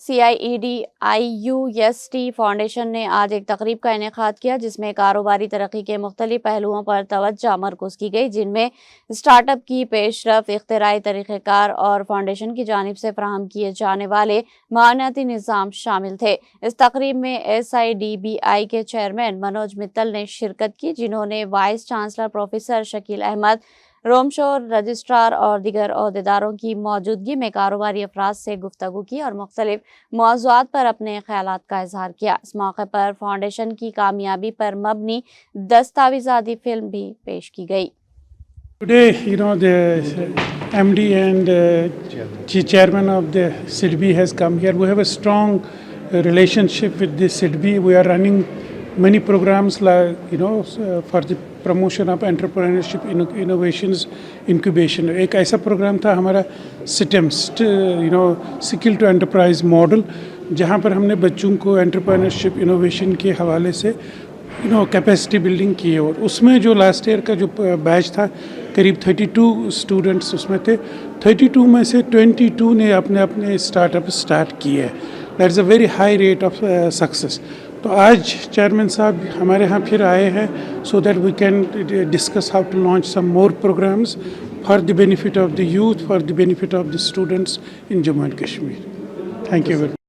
CIED-IUST foundation نے آج ایک تقریب کا انعقاد کیا جس میں کاروباری ترقی کے مختلف پہلوؤں پر توجہ مرکوز کی گئی، جن میں اسٹارٹ اپ کی پیش رفت، اختراعی طریقہ کار اور فاؤنڈیشن کی جانب سے فراہم کیے جانے والے معاونتی نظام شامل تھے۔ اس تقریب میں SIDBI کے چیئرمین منوج متل نے شرکت کی، جنہوں نے vice chancellor professor Shakeel Ahmed, رومشور رجسٹرار اور دیگر عہدیداروں کی موجودگی میں کاروباری افراد سے گفتگو کی اور مختلف موضوعات پر اپنے خیالات کا اظہار کیا۔ اس موقع پر فاؤنڈیشن کی کامیابی پر مبنی دستاویزاتی فلم بھی پیش کی گئی۔ Today, the MD and chairman of the SIDBI has come here. We have a strong relationship with the SIDBI. We are running many programs like, for the promotion of entrepreneurship, innovations, incubation. ایک ایسا programme تھا ہمارا SITEM, Skill to Enterprise Model, جہاں پر ہم نے بچوں کو entrepreneurship innovation کے حوالے سے کیپیسٹی بلڈنگ کی ہے، اور اس میں جو لاسٹ ایئر کا جو بیچ تھا قریب 32 اسٹوڈنٹس اس میں تھے، 32 میں سے 22 نے اپنے اسٹارٹ اپ اسٹارٹ کیے ہے۔ That is a very high rate of success. تو آج چیئرمین صاحب ہمارے ہاں پھر آئے ہیں so that we can discuss how to launch some more programmes for the benefit of the youth, for the benefit of the students in Jammu and Kashmir. Thank you very much.